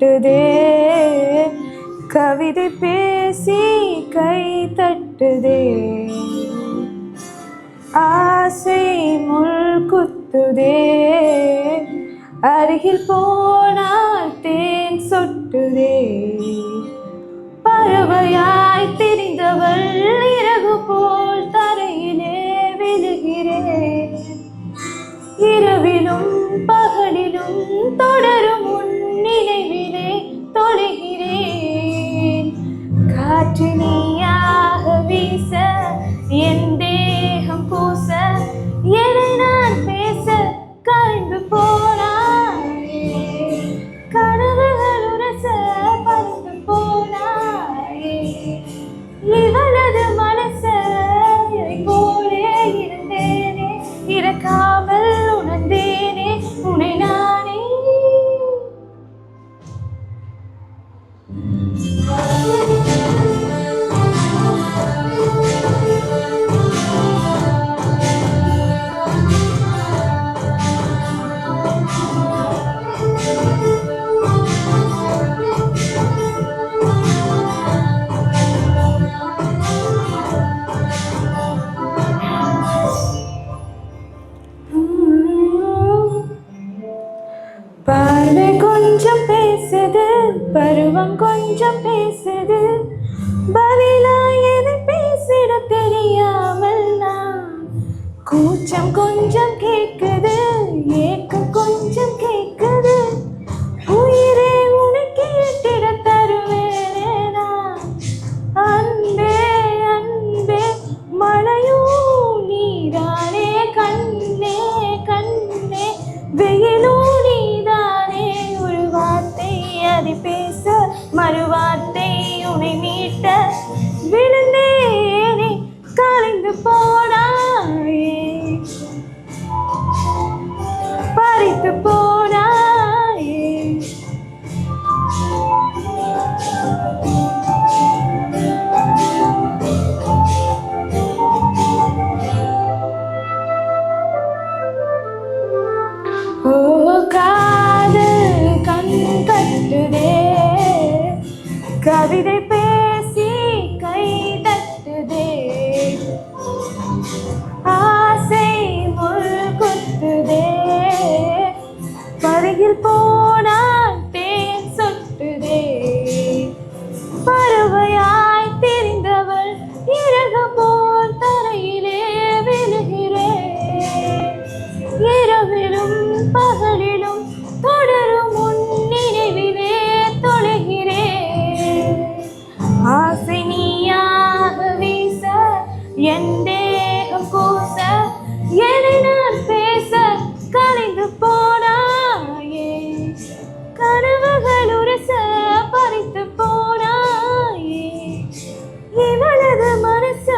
தட்டுதே, கவிதை பேசி கை தட்டுதே, ஆசை முள் குத்துதே, அருகில் போனால் தேன் சொட்டுதே, பறவையாய் திரிந்தவள் இறகு போல் தரையிலே விழுகிறேன், இரவிலும் பகலிலும் தொடரும் உன் நினைவிலே தொலைகிறேன், காற்று நீயாக வீச என் தேகம் பூச என்னை நான் பேச கண்டு போனாயே, கனவுகள் உரச பறந்து போனாயே, இவளது மனச போலே இருந்தேனே, இறக்காமல் உணர்ந்தேனே உன்னை நானே. பார்வை கொஞ்சம் பேசுது, பருவம் கொஞ்சம் பேசுது, பதிலா எதை பேசிட தெரியாமல் நான், கூச்சம் கொஞ்சம் கேட்குது, ஏக்கம் கொஞ்சம் கேட்குது, உயிரே உனக்கு எட்டிட தருவேனே நான், அன்பே அன்பே மழையும் நீதானே, கண்ணே கண்ணே வெயிலும் நீதானே, ஒரு வார்த்தை அதை பேச மறுவார்த்தை உன்னை மீட்ட விழுந்தேனே, கலைந்து போனாயே, பறித்து போனாயே. ஓ காதல் கண் கட்டுதே, கவிதை பேசி கை தட்டுதே, ஆசை முள் குத்துதே, பருகில் போனால் தேன் சொட்டுதே, பறவையாய் திரிந்தவள் இறகு போல் தரையிலே விழுகிறேன், இரவிலும் பகலிலும் தொடரும் உன் நினைவிலே தொலைகிறேன், ஆசை நீயாக வீச என் தேகம் கூச என்னை நான் பேச கலைந்து போனாயே, கனவுகள் உரச பறித்து போனாயே, இவளது மனச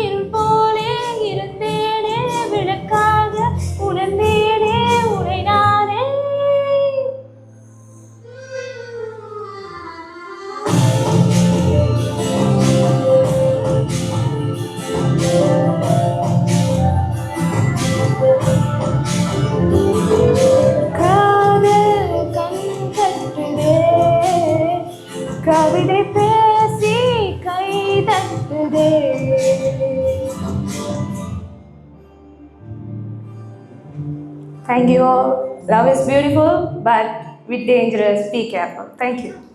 இருள் போலே இருந்தேனே, விளக்காக உணர்ந்தேனே உன்னை நானே. காதல் கண் கட்டுதே, கவிதை பேசி கை தட்டுதே. Thank you all. Love is beautiful, but with dangerous. Be careful. Thank you.